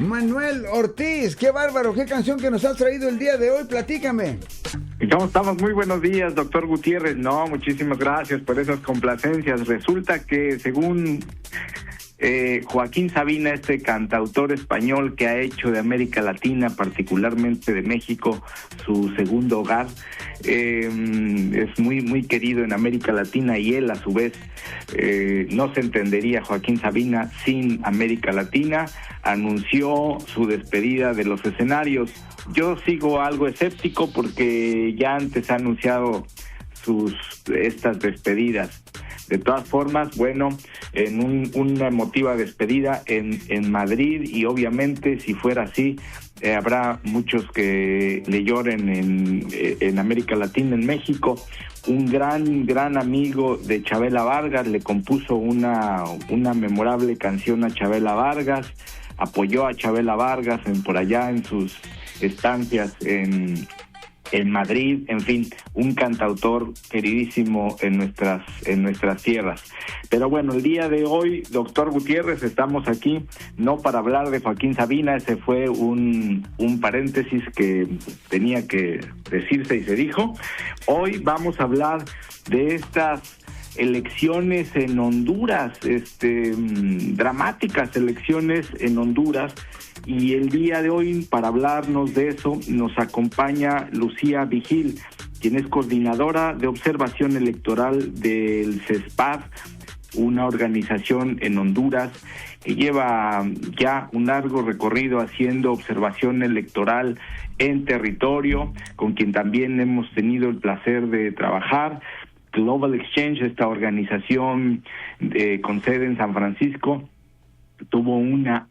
Manuel Ortiz, qué bárbaro, qué canción que nos has traído el día de hoy, platícame. ¿Cómo estamos? Muy buenos días, doctor Gutiérrez. No, muchísimas gracias por esas complacencias. Resulta que según Joaquín Sabina, este cantautor español que ha hecho de América Latina, particularmente de México, su segundo hogar, es muy querido en América Latina, y él a su vez no se entendería Joaquín Sabina sin América Latina. Anunció su despedida de los escenarios. Yo sigo algo escéptico porque ya antes ha anunciado estas despedidas. De todas formas, bueno, en una emotiva despedida en Madrid, y obviamente si fuera así, habrá muchos que le lloren en América Latina, en México. Un gran amigo de Chavela Vargas le compuso una memorable canción a Chavela Vargas, apoyó a Chavela Vargas por allá en sus estancias en Madrid. En fin, un cantautor queridísimo en nuestras tierras. Pero bueno, el día de hoy, doctor Gutiérrez, estamos aquí no para hablar de Joaquín Sabina. Ese fue un paréntesis que tenía que decirse y se dijo. Hoy vamos a hablar de estas elecciones en Honduras, dramáticas elecciones en Honduras. Y el día de hoy, para hablarnos de eso, nos acompaña Lucía Vigil, quien es coordinadora de observación electoral del CESPAD, una organización en Honduras que lleva ya un largo recorrido haciendo observación electoral en territorio, con quien también hemos tenido el placer de trabajar. Global Exchange, esta organización con sede en San Francisco, tuvo una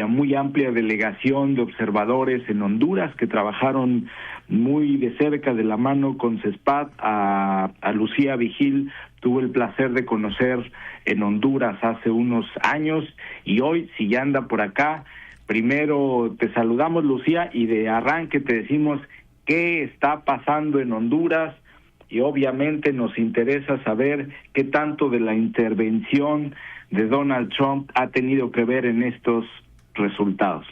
muy amplia delegación de observadores en Honduras que trabajaron muy de cerca de la mano con CESPAD. A Lucía Vigil tuve el placer de conocer en Honduras hace unos años, y hoy, si ya anda por acá, primero te saludamos, Lucía, y de arranque te decimos qué está pasando en Honduras. Y obviamente nos interesa saber qué tanto de la intervención de Donald Trump ha tenido que ver en estos resultados.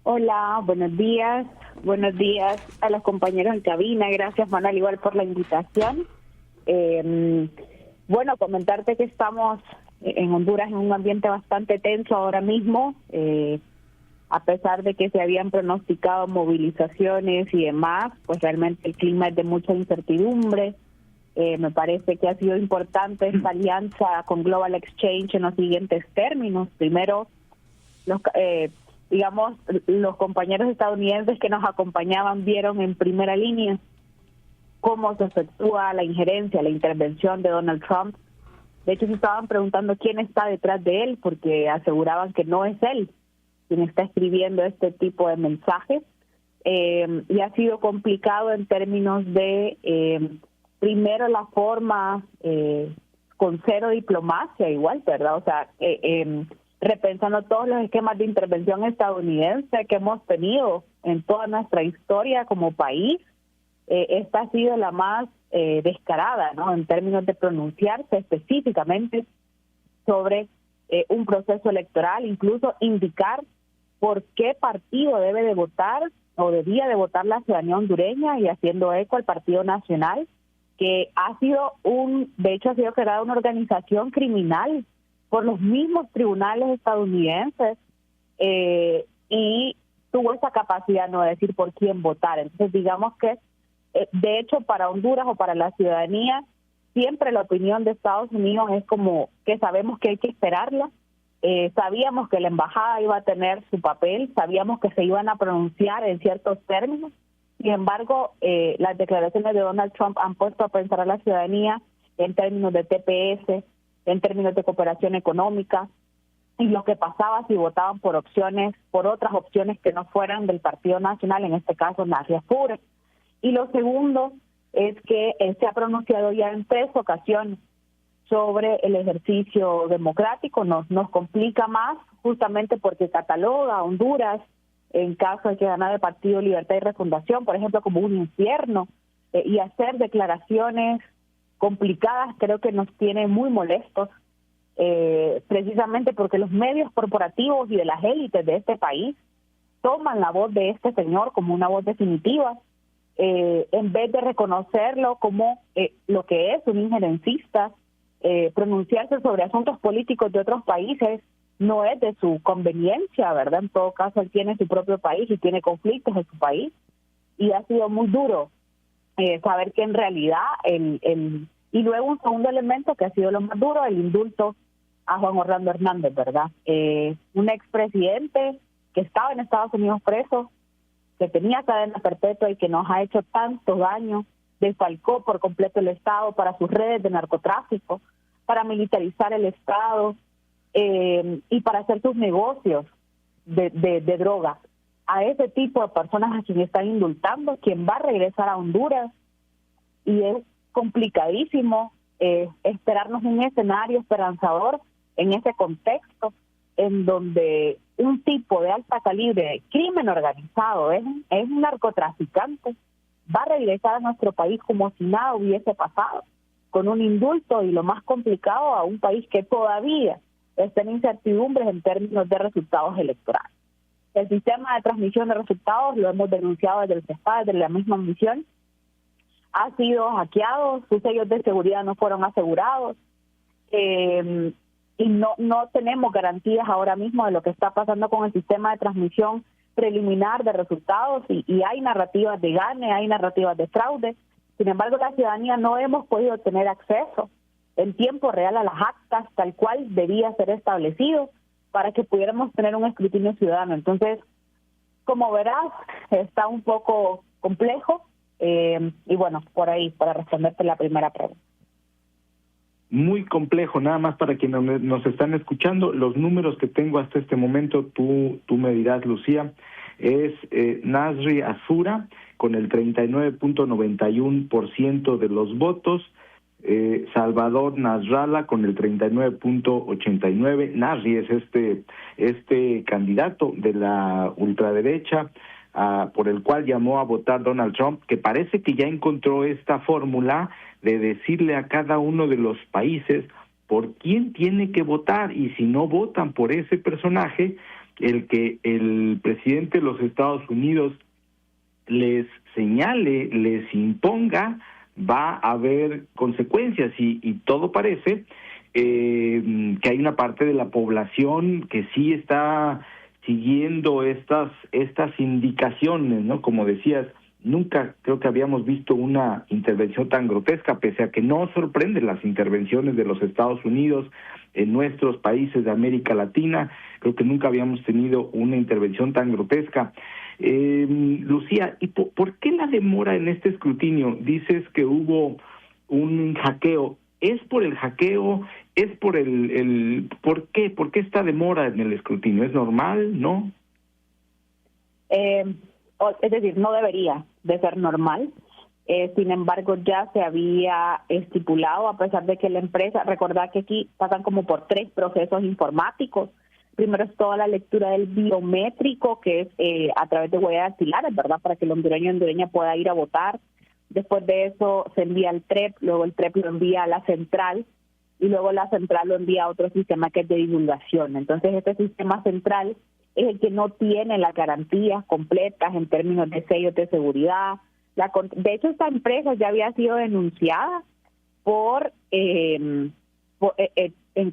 Hola, buenos días a los compañeros en cabina. Gracias, Manuel, igual por la invitación. Bueno, comentarte que estamos en Honduras en un ambiente bastante tenso ahora mismo, a pesar de que se habían pronosticado movilizaciones y demás, pues realmente el clima es de mucha incertidumbre. Me parece que ha sido importante esta alianza con Global Exchange en los siguientes términos. Primero, los compañeros estadounidenses que nos acompañaban vieron en primera línea cómo se efectúa la injerencia, la intervención de Donald Trump. De hecho, se estaban preguntando quién está detrás de él, porque aseguraban que no es él quien está escribiendo este tipo de mensajes. Y ha sido complicado en términos de... primero la forma con cero diplomacia igual, ¿verdad? O sea, repensando todos los esquemas de intervención estadounidense que hemos tenido en toda nuestra historia como país, esta ha sido la más descarada, ¿no? En términos de pronunciarse específicamente sobre un proceso electoral, incluso indicar por qué partido debe de votar o debía de votar la ciudadanía hondureña, y haciendo eco al Partido Nacional, que ha sido ha sido creada una organización criminal por los mismos tribunales estadounidenses, y tuvo esa capacidad no de decir por quién votar. Entonces, digamos que, de hecho, para Honduras o para la ciudadanía, siempre la opinión de Estados Unidos es como que sabemos que hay que esperarla. Sabíamos que la embajada iba a tener su papel, sabíamos que se iban a pronunciar en ciertos términos. Sin embargo, las declaraciones de Donald Trump han puesto a pensar a la ciudadanía en términos de TPS, en términos de cooperación económica, y lo que pasaba si votaban por otras opciones que no fueran del Partido Nacional, en este caso Nacia Fure. Y lo segundo es que se ha pronunciado ya en 3 ocasiones sobre el ejercicio democrático. Nos complica más justamente porque cataloga a Honduras, en caso de que ganara el Partido Libertad y Refundación, por ejemplo, como un infierno, y hacer declaraciones complicadas creo que nos tiene muy molestos. precisamente porque los medios corporativos y de las élites de este país toman la voz de este señor como una voz definitiva, en vez de reconocerlo como lo que es un injerencista. Pronunciarse sobre asuntos políticos de otros países no es de su conveniencia, ¿verdad? En todo caso, él tiene su propio país y tiene conflictos en su país, y ha sido muy duro saber que en realidad y luego un segundo elemento que ha sido lo más duro, el indulto a Juan Orlando Hernández, ¿verdad? Un expresidente que estaba en Estados Unidos preso, que tenía cadena perpetua y que nos ha hecho tanto daño, desfalcó por completo el Estado para sus redes de narcotráfico, para militarizar el Estado y para hacer sus negocios de droga. A ese tipo de personas a quien están indultando, quien va a regresar a Honduras, y es complicadísimo esperarnos un escenario esperanzador en ese contexto en donde un tipo de alta calibre de crimen organizado, es un narcotraficante, va a regresar a nuestro país como si nada hubiese pasado, con un indulto, y lo más complicado, a un país que todavía está en incertidumbres en términos de resultados electorales. El sistema de transmisión de resultados, lo hemos denunciado desde el CESPA, desde la misma misión, ha sido hackeado, sus sellos de seguridad no fueron asegurados, y no tenemos garantías ahora mismo de lo que está pasando con el sistema de transmisión preliminar de resultados, y hay narrativas de gane, hay narrativas de fraude. Sin embargo, la ciudadanía no hemos podido tener acceso en tiempo real a las actas tal cual debía ser establecido para que pudiéramos tener un escrutinio ciudadano. Entonces, como verás, está un poco complejo, y bueno, por ahí, para responderte la primera pregunta. Muy complejo, nada más para quienes nos están escuchando, los números que tengo hasta este momento, tú me dirás, Lucía, es Nasri Azura con el 39.91% de los votos, Salvador Nasralla con el 39.89%, Nasri es este candidato de la ultraderecha, por el cual llamó a votar Donald Trump, que parece que ya encontró esta fórmula de decirle a cada uno de los países por quién tiene que votar, y si no votan por ese personaje, el que el presidente de los Estados Unidos les señale, les imponga, va a haber consecuencias, y todo parece que hay una parte de la población que sí está siguiendo estas indicaciones, ¿no? Como decías, nunca creo que habíamos visto una intervención tan grotesca, pese a que no sorprenden las intervenciones de los Estados Unidos en nuestros países de América Latina. Creo que nunca habíamos tenido una intervención tan grotesca. Lucía, ¿y por qué la demora en este escrutinio? Dices que hubo un hackeo. ¿Es por el hackeo? ¿Es por ¿por qué? ¿Por qué esta demora en el escrutinio? ¿Es normal, no? Es decir, no debería de ser normal. Sin embargo, ya se había estipulado, a pesar de que la empresa, recordad que aquí pasan como por 3 procesos informáticos. Primero es toda la lectura del biométrico, que es a través de huellas dactilares, ¿verdad?, para que el hondureño y hondureña pueda ir a votar. Después de eso se envía al TREP, luego el TREP lo envía a la central, y luego la central lo envía a otro sistema que es de divulgación. Entonces, este sistema central es el que no tiene las garantías completas en términos de sellos de seguridad. De hecho, esta empresa ya había sido denunciada en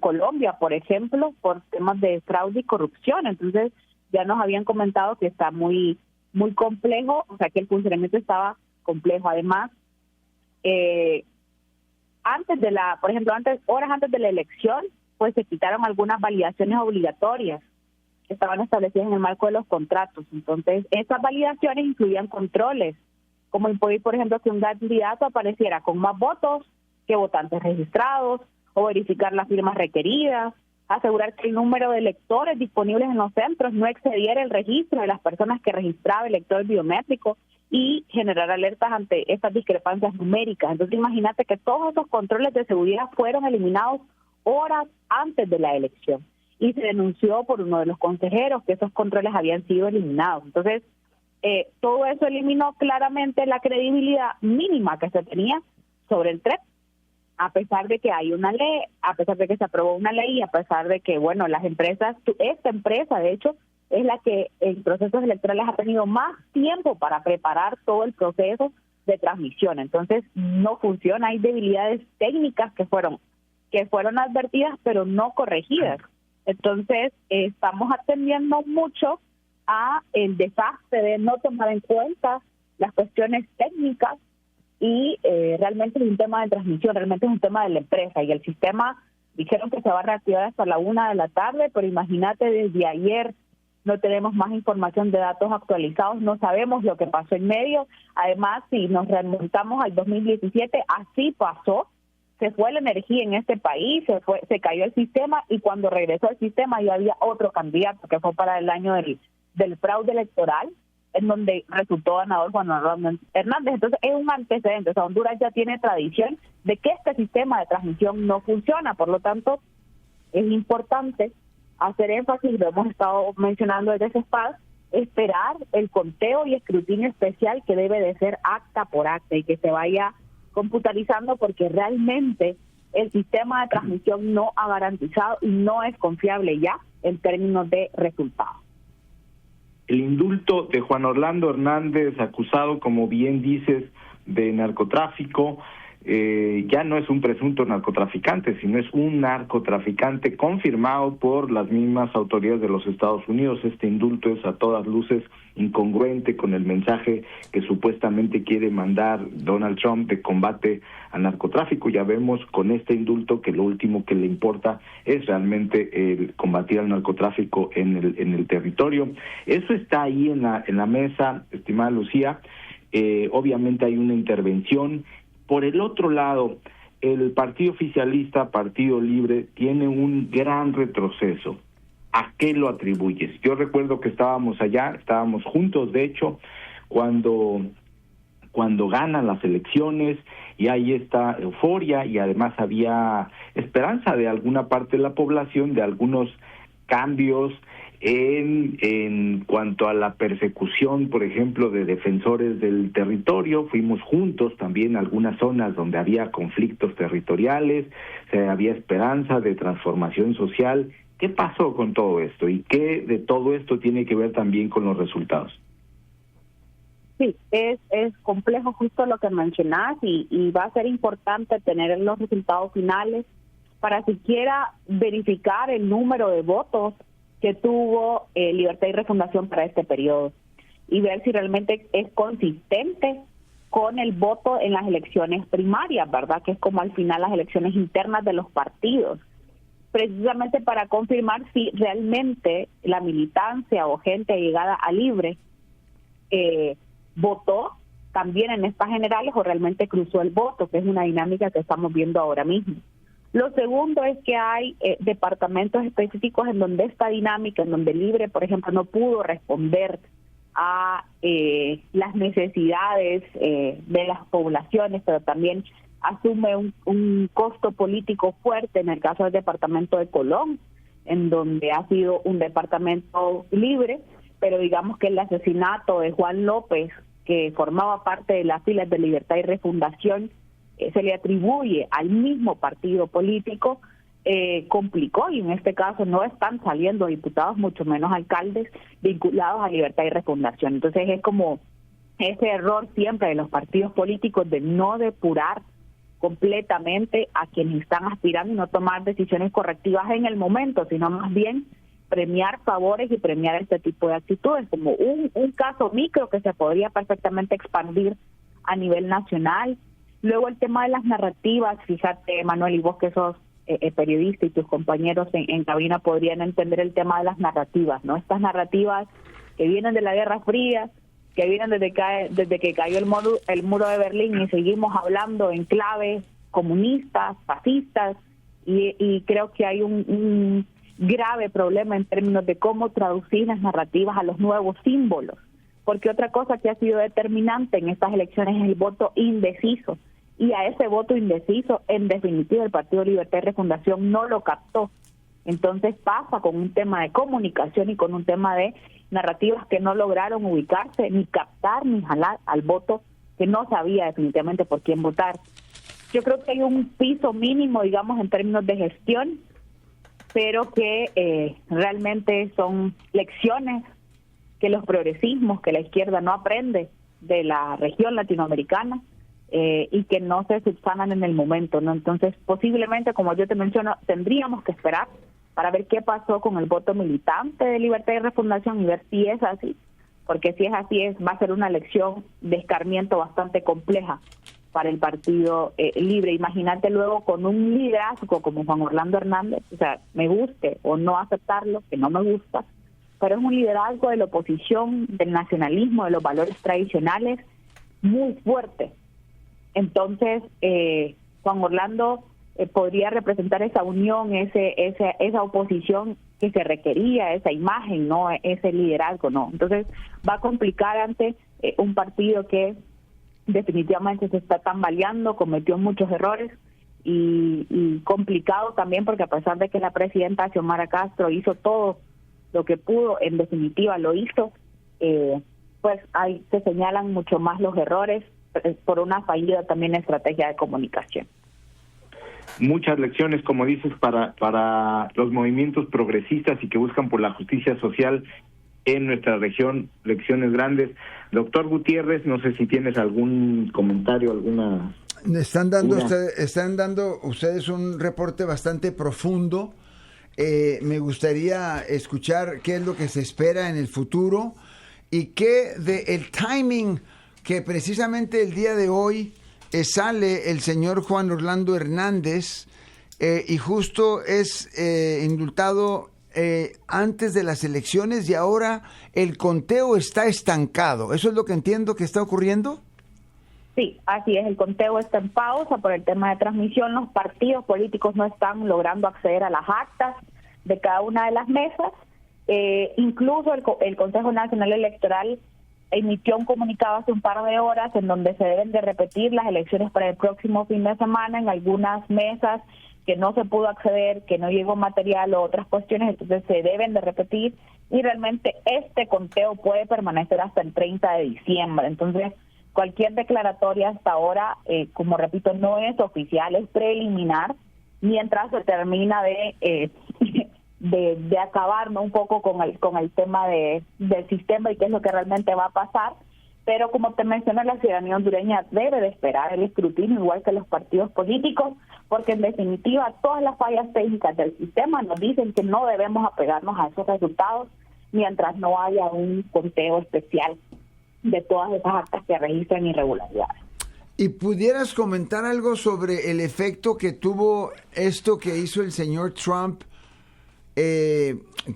Colombia, por ejemplo, por temas de fraude y corrupción. Entonces, ya nos habían comentado que está muy, muy complejo, o sea, que el funcionamiento estaba complejo. Además, horas antes de la elección, pues se quitaron algunas validaciones obligatorias que estaban establecidas en el marco de los contratos. Entonces, esas validaciones incluían controles, como impedir, por ejemplo, que un candidato apareciera con más votos que votantes registrados, o verificar las firmas requeridas, asegurar que el número de electores disponibles en los centros no excediera el registro de las personas que registraba el lector biométrico, y generar alertas ante estas discrepancias numéricas. Entonces, imagínate que todos esos controles de seguridad fueron eliminados horas antes de la elección, y se denunció por uno de los consejeros que esos controles habían sido eliminados. Entonces, todo eso eliminó claramente la credibilidad mínima que se tenía sobre el TREP. a pesar de que hay una ley, a pesar de que se aprobó una ley, a pesar de que, bueno, las empresas, esta empresa, de hecho, es la que en procesos electorales ha tenido más tiempo para preparar todo el proceso de transmisión. Entonces, no funciona, hay debilidades técnicas que fueron advertidas, pero no corregidas. Entonces, estamos atendiendo mucho a el desastre de no tomar en cuenta las cuestiones técnicas y realmente es un tema de transmisión, realmente es un tema de la empresa y el sistema. Dijeron que se va a reactivar hasta la 1 de la tarde, pero imagínate, desde ayer no tenemos más información de datos actualizados, no sabemos lo que pasó en medio. Además, si nos remontamos al 2017, así pasó, se fue la energía en este país, se cayó el sistema y cuando regresó el sistema ya había otro candidato que fue para el año del fraude electoral, en donde resultó ganador Juan Orlando Hernández. Entonces es un antecedente, o sea, Honduras ya tiene tradición de que este sistema de transmisión no funciona, por lo tanto es importante hacer énfasis, lo hemos estado mencionando desde ese espacio, esperar el conteo y escrutinio especial que debe de ser acta por acta y que se vaya computarizando porque realmente el sistema de transmisión no ha garantizado y no es confiable ya en términos de resultados. El indulto de Juan Orlando Hernández, acusado, como bien dices, de narcotráfico, ya no es un presunto narcotraficante, sino es un narcotraficante confirmado por las mismas autoridades de los Estados Unidos. Este indulto es a todas luces incongruente con el mensaje que supuestamente quiere mandar Donald Trump de combate al narcotráfico. Ya vemos con este indulto que lo último que le importa es realmente el combatir al narcotráfico en el territorio. Eso está ahí en la mesa, estimada Lucía. Obviamente hay una intervención. Por el otro lado, el partido oficialista, Partido Libre, tiene un gran retroceso. ¿A qué lo atribuyes? Yo recuerdo que estábamos allá, estábamos juntos, de hecho, cuando ganan las elecciones y hay esta euforia y además había esperanza de alguna parte de la población de algunos cambios en cuanto a la persecución, por ejemplo, de defensores del territorio. Fuimos juntos también a algunas zonas donde había conflictos territoriales, había esperanza de transformación social. ¿Qué pasó con todo esto? ¿Y qué de todo esto tiene que ver también con los resultados? Sí, es complejo justo lo que mencionás y va a ser importante tener los resultados finales para siquiera verificar el número de votos que tuvo Libertad y Refundación para este periodo y ver si realmente es consistente con el voto en las elecciones primarias, ¿verdad? Que es como al final las elecciones internas de los partidos, precisamente para confirmar si realmente la militancia o gente llegada a Libre votó también en estas generales o realmente cruzó el voto, que es una dinámica que estamos viendo ahora mismo. Lo segundo es que hay departamentos específicos en donde esta dinámica, en donde Libre, por ejemplo, no pudo responder a las necesidades de las poblaciones, pero también asume un costo político fuerte en el caso del departamento de Colón, en donde ha sido un departamento libre, pero digamos que el asesinato de Juan López, que formaba parte de las filas de Libertad y Refundación, se le atribuye al mismo partido político, complicó y en este caso no están saliendo diputados, mucho menos alcaldes vinculados a Libertad y Refundación. Entonces es como ese error siempre de los partidos políticos de no depurar completamente a quienes están aspirando y no tomar decisiones correctivas en el momento, sino más bien premiar favores y premiar este tipo de actitudes, como un caso micro que se podría perfectamente expandir a nivel nacional. Luego el tema de las narrativas, fíjate, Manuel, y vos que sos periodista y tus compañeros en cabina podrían entender el tema de las narrativas, ¿no? Estas narrativas que vienen de la Guerra Fría, que vienen desde que cayó el muro de Berlín y seguimos hablando en clave comunistas, fascistas, y creo que hay un grave problema en términos de cómo traducir las narrativas a los nuevos símbolos, porque otra cosa que ha sido determinante en estas elecciones es el voto indeciso, y a ese voto indeciso, en definitiva, el Partido Libertad y Refundación no lo captó. Entonces pasa con un tema de comunicación y con un tema de narrativas que no lograron ubicarse, ni captar, ni jalar al voto que no sabía definitivamente por quién votar. yo creo que hay un piso mínimo, digamos, en términos de gestión, pero que realmente son lecciones que los progresismos, que la izquierda no aprende de la región latinoamericana y que no se subsanan en el momento, ¿no? Entonces, posiblemente, como yo te menciono, tendríamos que esperar para ver qué pasó con el voto militante de Libertad y Refundación y ver si es así, porque si es así va a ser una elección de escarmiento bastante compleja para el Partido Libre. Imagínate luego con un liderazgo como Juan Orlando Hernández, o sea, me guste o no aceptarlo, que no me gusta, pero es un liderazgo de la oposición, del nacionalismo, de los valores tradicionales, muy fuerte. Entonces, Juan Orlando podría representar esa unión, esa oposición que se requería, esa imagen, no ese liderazgo, no. Entonces, va a complicar ante un partido que definitivamente se está tambaleando, cometió muchos errores y complicado también porque a pesar de que la presidenta Xiomara Castro hizo todo lo que pudo, en definitiva lo hizo, pues ahí se señalan mucho más los errores por una fallida también estrategia de comunicación. Muchas lecciones, como dices, para los movimientos progresistas y que buscan por la justicia social en nuestra región, lecciones grandes. Doctor Gutiérrez, no sé si tienes algún comentario, alguna... Están dando ustedes un reporte bastante profundo. Me gustaría escuchar qué es lo que se espera en el futuro y qué el timing que precisamente el día de hoy sale el señor Juan Orlando Hernández y justo es indultado antes de las elecciones y ahora el conteo está estancado. ¿Eso es lo que entiendo que está ocurriendo? Sí, así es, el conteo está en pausa por el tema de transmisión. Los partidos políticos no están logrando acceder a las actas de cada una de las mesas. Incluso el Consejo Nacional Electoral emitió un comunicado hace un par de horas en donde se deben de repetir las elecciones para el próximo fin de semana en algunas mesas que no se pudo acceder, que no llegó material o otras cuestiones, entonces se deben de repetir y realmente este conteo puede permanecer hasta el 30 de diciembre. Entonces, cualquier declaratoria hasta ahora, como repito, no es oficial, es preliminar, mientras se termina de acabar, ¿no?, un poco con el tema del sistema y qué es lo que realmente va a pasar. Pero como te mencioné, la ciudadanía hondureña debe de esperar el escrutinio igual que los partidos políticos, porque en definitiva todas las fallas técnicas del sistema nos dicen que no debemos apegarnos a esos resultados mientras no haya un conteo especial de todas esas actas que registran irregularidades. ¿Y pudieras comentar algo sobre el efecto que tuvo esto que hizo el señor Trump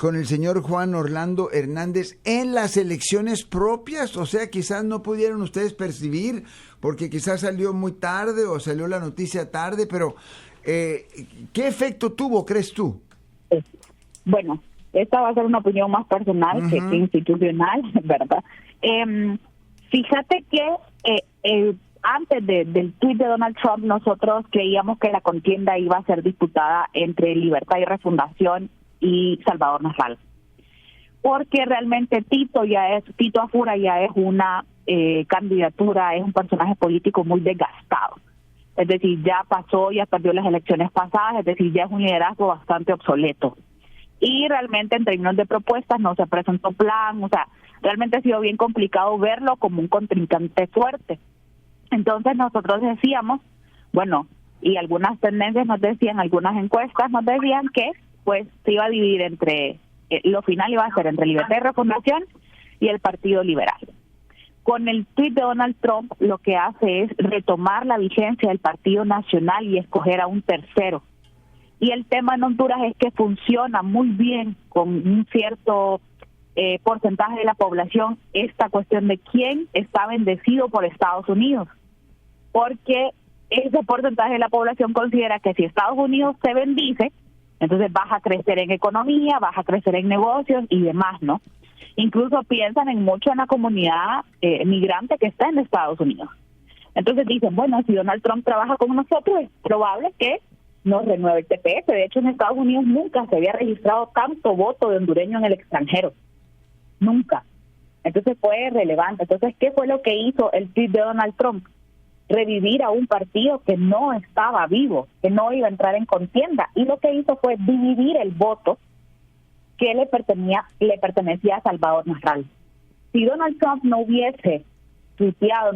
con el señor Juan Orlando Hernández en las elecciones propias? O sea, quizás no pudieron ustedes percibir porque quizás salió muy tarde o salió la noticia tarde, pero ¿qué efecto tuvo, crees tú? Bueno, esta va a ser una opinión más personal que institucional, ¿verdad? Fíjate que antes del tuit de Donald Trump nosotros creíamos que la contienda iba a ser disputada entre Libertad y Refundación y Salvador Nasralla, porque realmente Tito Afura ya es una candidatura, es un personaje político muy desgastado, es decir, ya perdió las elecciones pasadas, es decir, ya es un liderazgo bastante obsoleto y realmente en términos de propuestas no se presentó plan, o sea, realmente ha sido bien complicado verlo como un contrincante fuerte. Entonces nosotros decíamos, bueno, y algunas tendencias nos decían, algunas encuestas nos decían que pues se iba a dividir entre, lo final iba a ser entre Libertad y Refundación y el Partido Liberal. Con el tuit de Donald Trump lo que hace es retomar la vigencia del Partido Nacional y escoger a un tercero. Y el tema en Honduras es que funciona muy bien con un cierto porcentaje de la población esta cuestión de quién está bendecido por Estados Unidos, porque ese porcentaje de la población considera que si Estados Unidos se bendice, entonces vas a crecer en economía, vas a crecer en negocios y demás, ¿no? Incluso piensan mucho en la comunidad migrante que está en Estados Unidos. Entonces dicen, bueno, si Donald Trump trabaja con nosotros, es probable que nos renueve el TPS. De hecho, en Estados Unidos nunca se había registrado tanto voto de hondureño en el extranjero. Nunca. Entonces fue relevante. Entonces, ¿qué fue lo que hizo el tuit de Donald Trump? revivir a un partido que no estaba vivo, que no iba a entrar en contienda, y lo que hizo fue dividir el voto que le pertenecía a Salvador Nasralla. Si Donald Trump no hubiese tuiteado,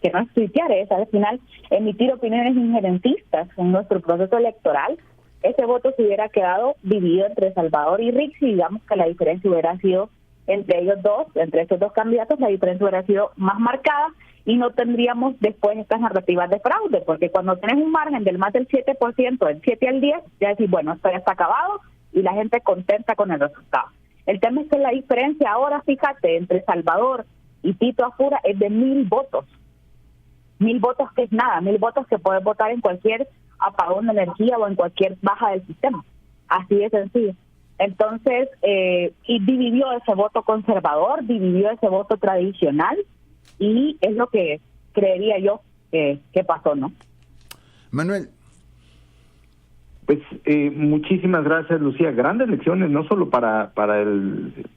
que no es tuitear, es al final emitir opiniones injerencistas en nuestro proceso electoral, ese voto se hubiera quedado dividido entre Salvador y Rick, y digamos que la diferencia hubiera sido entre ellos dos, entre estos dos candidatos, la diferencia hubiera sido más marcada y no tendríamos después estas narrativas de fraude, porque cuando tienes un margen del más del 7%, del 7 al 10, ya decís, bueno, esto ya está acabado y la gente contenta con el resultado. El tema es que la diferencia ahora, fíjate, entre Salvador y Tito Afura es de 1,000 votos. 1,000 votos que es nada, 1,000 votos que puedes votar en cualquier apagón de energía o en cualquier baja del sistema. Así de sencillo. Entonces, y dividió ese voto conservador, dividió ese voto tradicional, y es lo que creería yo que pasó, ¿no? Manuel. Pues muchísimas gracias, Lucía. Grandes elecciones, no solo para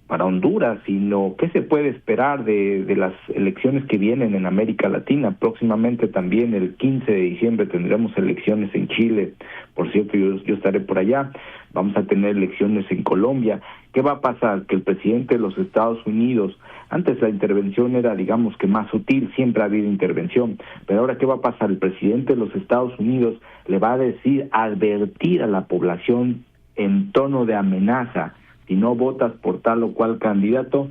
Honduras, sino qué se puede esperar de las elecciones que vienen en América Latina. Próximamente también el 15 de diciembre tendremos elecciones en Chile. Por cierto, yo estaré por allá. Vamos a tener elecciones en Colombia. ¿Qué va a pasar? Que el presidente de los Estados Unidos, antes la intervención era, digamos, que más sutil, siempre ha habido intervención, pero ahora ¿qué va a pasar? El presidente de los Estados Unidos le va a advertir a la población en tono de amenaza: si no votas por tal o cual candidato,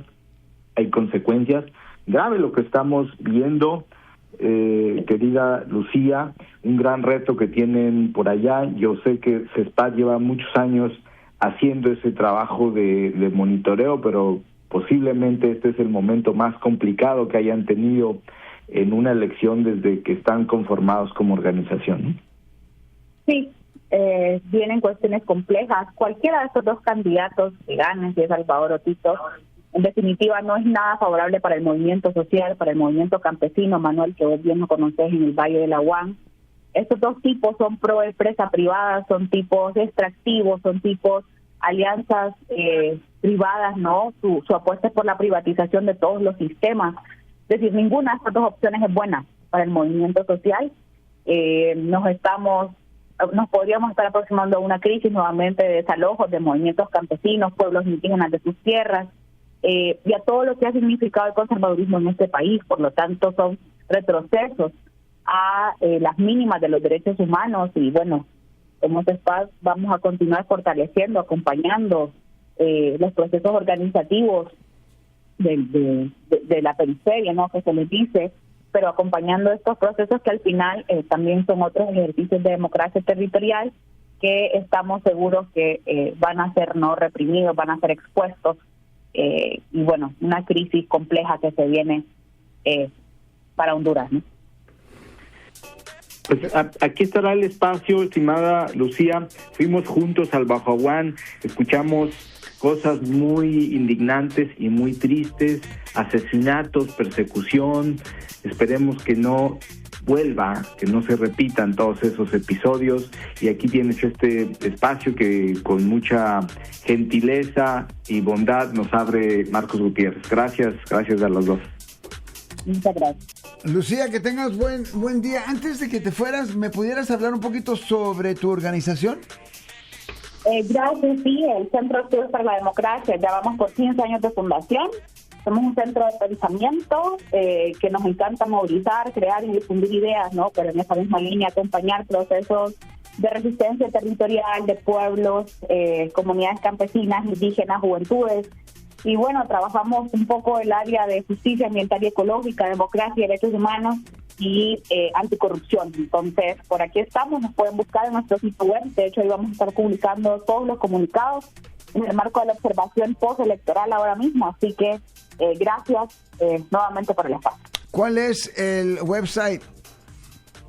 hay consecuencias. Grave lo que estamos viendo, querida Lucía, un gran reto que tienen por allá. Yo sé que CESPAD lleva muchos años haciendo ese trabajo de monitoreo, pero posiblemente este es el momento más complicado que hayan tenido en una elección desde que están conformados como organización, ¿no? Sí, vienen cuestiones complejas. Cualquiera de estos dos candidatos que ganen, si es Salvador o Tito, en definitiva no es nada favorable para el movimiento social, para el movimiento campesino, Manuel, que vos bien lo conocés en el Valle de la UAN. Estos dos tipos son pro empresa privada, son tipos extractivos, son tipos alianzas privadas, ¿no? Su apuesta es por la privatización de todos los sistemas. Es decir, ninguna de estas dos opciones es buena para el movimiento social. Nos podríamos estar aproximando a una crisis nuevamente de desalojos de movimientos campesinos, pueblos indígenas de sus tierras, y a todo lo que ha significado el conservadurismo en este país. Por lo tanto, son retrocesos a las mínimas de los derechos humanos, y bueno, como CESPAD vamos a continuar fortaleciendo, acompañando los procesos organizativos de la periferia, ¿no?, que se les dice, pero acompañando estos procesos que al final también son otros ejercicios de democracia territorial que estamos seguros que van a ser no reprimidos, van a ser expuestos, y bueno, una crisis compleja que se viene para Honduras, ¿no? Pues aquí estará el espacio, estimada Lucía. Fuimos juntos al Bajoaguán, escuchamos cosas muy indignantes y muy tristes, asesinatos, persecución. Esperemos que no vuelva, que no se repitan todos esos episodios, y aquí tienes este espacio que con mucha gentileza y bondad nos abre Marcos Gutiérrez. Gracias a los dos. Muchas gracias. Lucía, que tengas buen día. Antes de que te fueras, ¿me pudieras hablar un poquito sobre tu organización? Gracias, sí, el Centro de Estudios para la Democracia, ya vamos por 15 años de fundación. Somos un centro de pensamiento que nos encanta movilizar, crear y difundir ideas, ¿no? Pero en esa misma línea acompañar procesos de resistencia territorial de pueblos, comunidades campesinas, indígenas, juventudes. Y bueno, trabajamos un poco el área de justicia ambiental y ecológica, democracia, derechos humanos y anticorrupción. Entonces, por aquí estamos, nos pueden buscar en nuestro sitio web. De hecho, ahí vamos a estar publicando todos los comunicados en el marco de la observación postelectoral ahora mismo. Así que gracias nuevamente por el espacio. ¿Cuál es el website?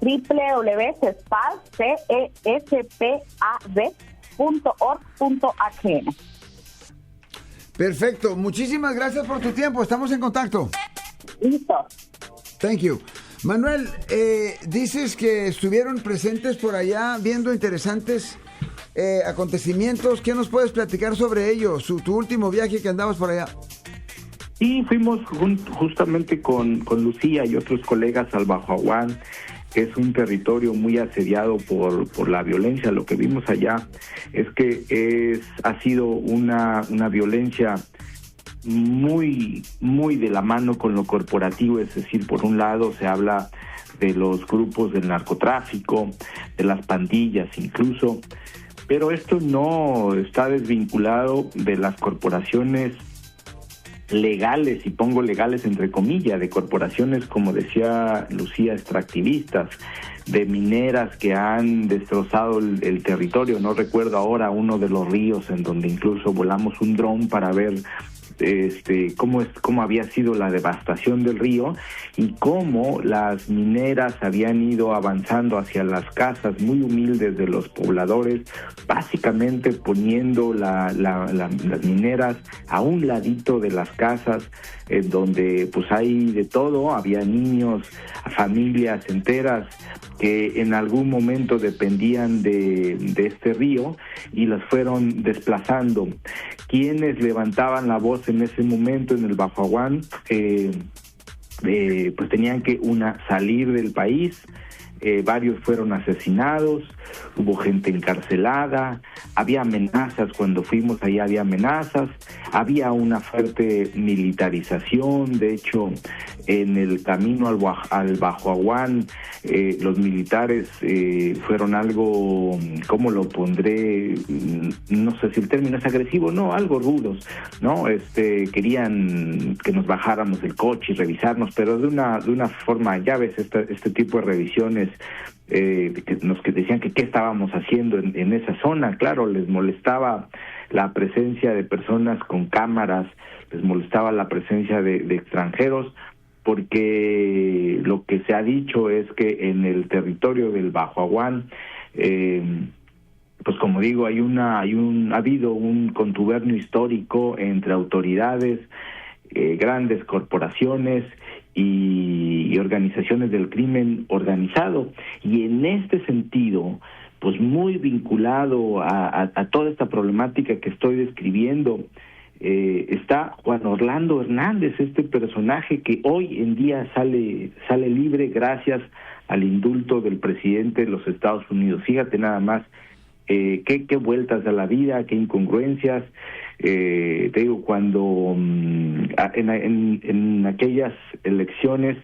www.cespad.org.agn. Perfecto, muchísimas gracias por tu tiempo, estamos en contacto. Listo. Thank you. Manuel, dices que estuvieron presentes por allá viendo interesantes acontecimientos. ¿Qué nos puedes platicar sobre ello? Tu último viaje que andabas por allá. Y fuimos justamente con Lucía y otros colegas al Bajo Aguán, que es un territorio muy asediado por la violencia. Lo que vimos allá es que ha sido una violencia muy de la mano con lo corporativo, es decir, por un lado se habla de los grupos del narcotráfico, de las pandillas incluso, pero esto no está desvinculado de las corporaciones legales, y pongo legales entre comillas, de corporaciones, como decía Lucía, extractivistas, de mineras que han destrozado el territorio. No recuerdo ahora uno de los ríos en donde incluso volamos un dron para ver cómo había sido la devastación del río y cómo las mineras habían ido avanzando hacia las casas muy humildes de los pobladores, básicamente poniendo las mineras a un ladito de las casas, donde pues hay de todo. Había niños, familias enteras que en algún momento dependían de este río y las fueron desplazando. Quienes levantaban la voz en ese momento en el Bajo Aguán, pues tenían que salir del país. Varios fueron asesinados, hubo gente encarcelada, había amenazas. Cuando fuimos allá había amenazas, había una fuerte militarización. De hecho, en el camino al Bajo Aguán, los militares fueron algo, ¿cómo lo pondré? No sé si el término es agresivo, no, algo rudos, ¿no? Querían que nos bajáramos del coche y revisarnos, pero de una forma, ya ves, este tipo de revisiones, que decían que qué estábamos haciendo en esa zona. Claro, les molestaba la presencia de personas con cámaras, les molestaba la presencia de extranjeros, porque lo que se ha dicho es que en el territorio del Bajo Aguán, pues como digo, ha habido un contubernio histórico entre autoridades, grandes corporaciones y organizaciones del crimen organizado, y en este sentido, pues muy vinculado a toda esta problemática que estoy describiendo, está Juan Orlando Hernández, este personaje que hoy en día sale libre gracias al indulto del presidente de los Estados Unidos. Fíjate nada más, qué vueltas a la vida, qué incongruencias. Te digo, cuando en aquellas elecciones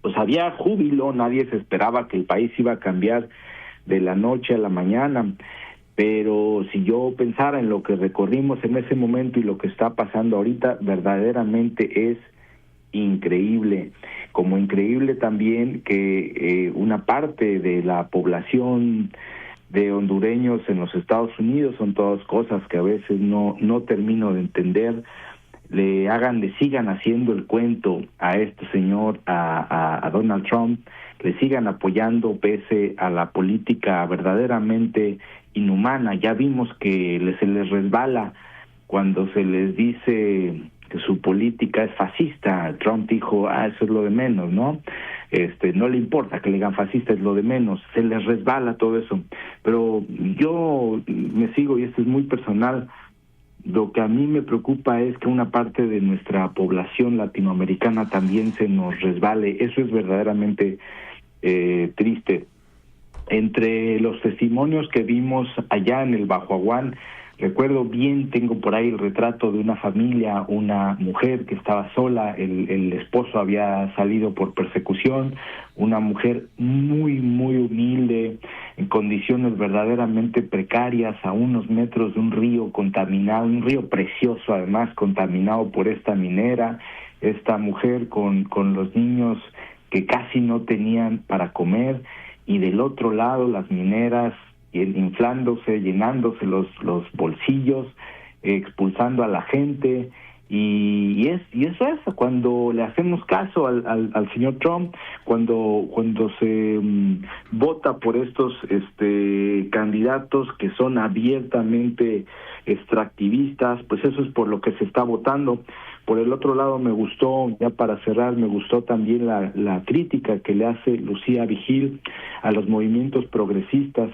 pues había júbilo, nadie se esperaba que el país iba a cambiar de la noche a la mañana, pero si yo pensara en lo que recorrimos en ese momento y lo que está pasando ahorita, verdaderamente es increíble. Como increíble también que una parte de la población de hondureños en los Estados Unidos, son todas cosas que a veces no termino de entender, le sigan haciendo el cuento a este señor, a Donald Trump, le sigan apoyando pese a la política verdaderamente inhumana. Ya vimos que se les resbala cuando se les dice que su política es fascista. Trump dijo, eso es lo de menos, ¿no? No le importa que le digan fascista, es lo de menos. Se les resbala todo eso. Pero yo me sigo, y esto es muy personal, lo que a mí me preocupa es que una parte de nuestra población latinoamericana también se nos resbale. Eso es verdaderamente triste. Entre los testimonios que vimos allá en el Bajo Aguán, recuerdo bien, tengo por ahí el retrato de una familia, una mujer que estaba sola, el esposo había salido por persecución, una mujer muy humilde, en condiciones verdaderamente precarias, a unos metros de un río contaminado, un río precioso además, contaminado por esta minera. Esta mujer con los niños que casi no tenían para comer, y del otro lado las mineras inflándose, llenándose los bolsillos, expulsando a la gente, y eso es cuando le hacemos caso al señor Trump, cuando se vota por estos candidatos que son abiertamente extractivistas, pues eso es por lo que se está votando. Por el otro lado, me gustó, ya para cerrar, me gustó también la crítica que le hace Lucía Vigil a los movimientos progresistas,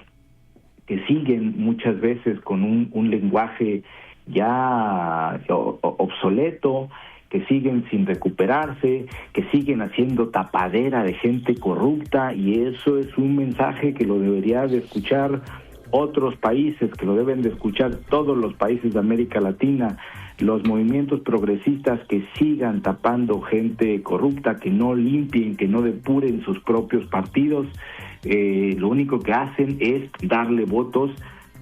que siguen muchas veces con un lenguaje ya obsoleto, que siguen sin recuperarse, que siguen haciendo tapadera de gente corrupta, y eso es un mensaje que lo debería de escuchar otros países, que lo deben de escuchar todos los países de América Latina, los movimientos progresistas que sigan tapando gente corrupta, que no limpien, que no depuren sus propios partidos. Lo único que hacen es darle votos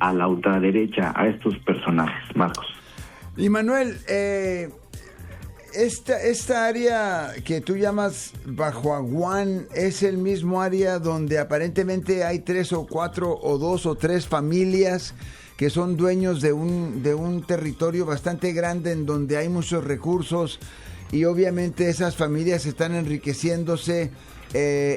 a la ultraderecha, a estos personajes, Marcos. Y Manuel, esta área que tú llamas Bajo Aguán es el mismo área donde aparentemente hay 3 o 4 o 2 o 3 familias que son dueños de un territorio bastante grande en donde hay muchos recursos, y obviamente esas familias están enriqueciéndose,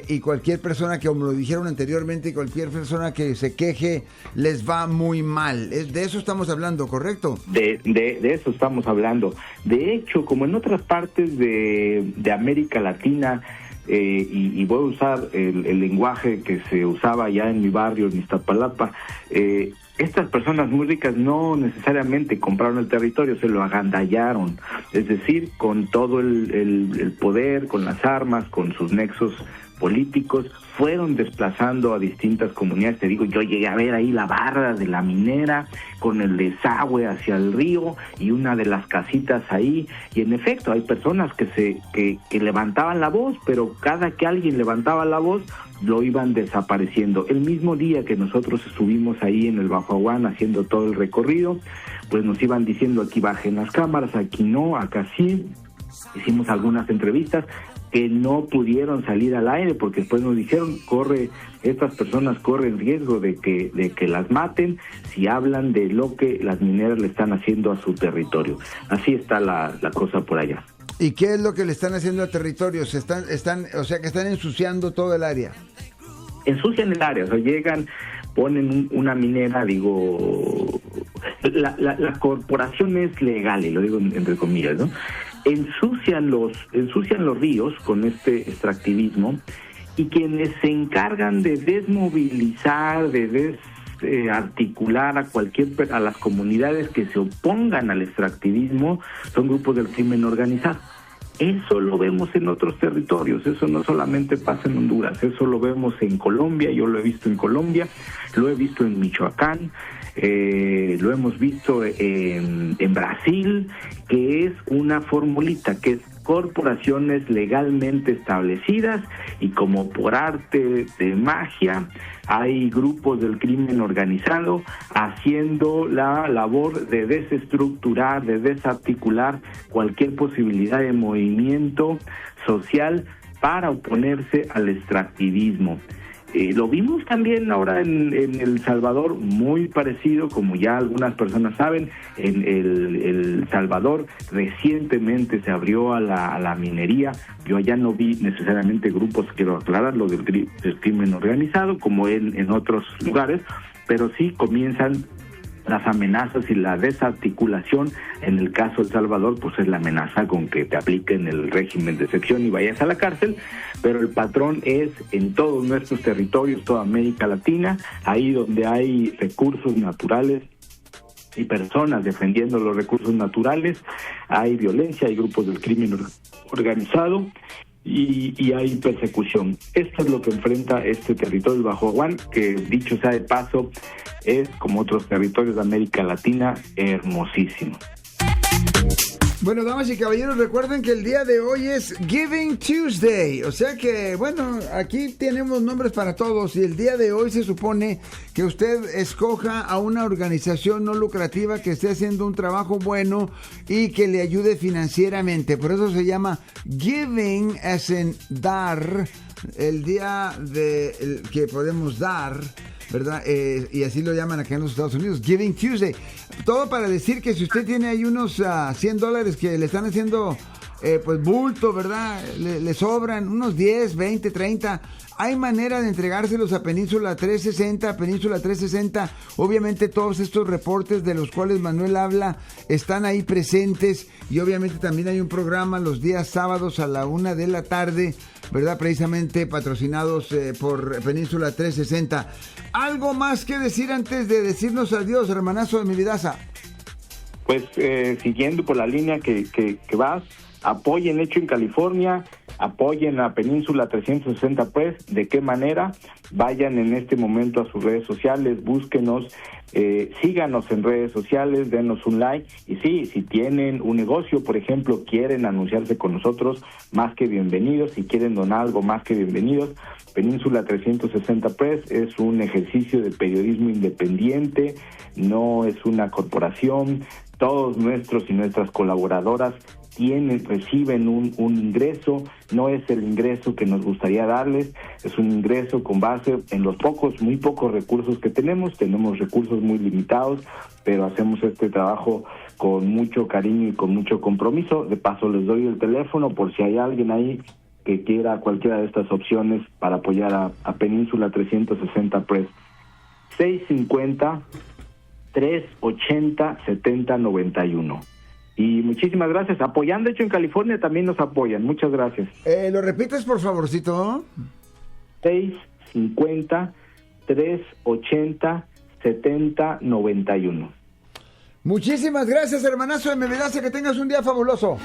y cualquier persona que, como lo dijeron anteriormente, cualquier persona que se queje les va muy mal. De eso estamos hablando, ¿correcto? De eso estamos hablando. De hecho, como en otras partes de América Latina, y voy a usar el lenguaje que se usaba ya en mi barrio, en Iztapalapa, estas personas muy ricas no necesariamente compraron el territorio, se lo agandallaron, es decir, con todo el poder, con las armas, con sus nexos políticos, fueron desplazando a distintas comunidades. Te digo, yo llegué a ver ahí la barra de la minera con el desagüe hacia el río y una de las casitas ahí, y en efecto hay personas que levantaban la voz, pero cada que alguien levantaba la voz lo iban desapareciendo. El mismo día que nosotros estuvimos ahí en el Bajo Aguán haciendo todo el recorrido, pues nos iban diciendo: aquí bajen las cámaras, aquí no, acá sí. Hicimos algunas entrevistas que no pudieron salir al aire porque después nos dijeron: estas personas corren riesgo de que las maten si hablan de lo que las mineras le están haciendo a su territorio. Así está la cosa por allá. ¿Y qué es lo que le están haciendo al territorio? O sea, que están ensuciando todo el área. Ensucian el área, o sea, llegan, ponen una minera, la corporación es legal, y lo digo entre comillas, ¿no? Ensucian los ríos con este extractivismo, y quienes se encargan de desmovilizar, de articular a las comunidades que se opongan al extractivismo son grupos del crimen organizado. Eso lo vemos en otros territorios, eso no solamente pasa en Honduras, eso lo vemos en Colombia, yo lo he visto en Colombia, lo he visto en Michoacán, lo hemos visto en Brasil, que es una formulita, que es corporaciones legalmente establecidas, y como por arte de magia hay grupos del crimen organizado haciendo la labor de desestructurar, de desarticular cualquier posibilidad de movimiento social para oponerse al extractivismo. Lo vimos también ahora en El Salvador, muy parecido, como ya algunas personas saben. En El Salvador recientemente se abrió a la minería. Yo allá no vi necesariamente grupos, quiero aclararlo, del crimen organizado, como en otros lugares, pero sí comienzan las amenazas y la desarticulación. En el caso de El Salvador, pues es la amenaza con que te apliquen el régimen de excepción y vayas a la cárcel, pero el patrón es en todos nuestros territorios, toda América Latina, ahí donde hay recursos naturales y personas defendiendo los recursos naturales, hay violencia, hay grupos del crimen organizado, y hay persecución. Esto es lo que enfrenta este territorio Bajo Aguán, que dicho sea de paso, es, como otros territorios de América Latina, hermosísimo. Bueno, damas y caballeros, recuerden que el día de hoy es Giving Tuesday, o sea que, bueno, aquí tenemos nombres para todos, y el día de hoy se supone que usted escoja a una organización no lucrativa que esté haciendo un trabajo bueno y que le ayude financieramente. Por eso se llama Giving, as en dar, el día que podemos dar, ¿verdad? Y así lo llaman acá en los Estados Unidos, Giving Tuesday. Todo para decir que si usted tiene ahí unos $100 que le están haciendo pues bulto, ¿verdad? Le sobran unos 10, 20, 30. Hay manera de entregárselos a Península 360. Obviamente todos estos reportes de los cuales Manuel habla están ahí presentes, y obviamente también hay un programa los días sábados a la 1 de la tarde, ¿verdad? Precisamente patrocinados por Península 360. ¿Algo más que decir antes de decirnos adiós, hermanazo de mi vidaza? pues siguiendo por la línea que vas, apoyen Hecho en California, apoyen a Península 360 Press. ¿De qué manera? Vayan en este momento a sus redes sociales, búsquenos, síganos en redes sociales, denos un like. Y sí, si tienen un negocio, por ejemplo, quieren anunciarse con nosotros, más que bienvenidos. Si quieren donar algo, más que bienvenidos. Península 360 Press es un ejercicio de periodismo independiente, no es una corporación. Todos nuestros y nuestras colaboradoras reciben un ingreso, no es el ingreso que nos gustaría darles, es un ingreso con base en los muy pocos recursos que tenemos recursos muy limitados, pero hacemos este trabajo con mucho cariño y con mucho compromiso. De paso les doy el teléfono por si hay alguien ahí que quiera cualquiera de estas opciones para apoyar a Península 360 Press. 650-380-7091. Y muchísimas gracias. Apoyando Hecho en California también nos apoyan. Muchas gracias. ¿Lo repites, por favorcito? 650-380-7091. Muchísimas gracias, hermanazo de Mevedaza. Que tengas un día fabuloso.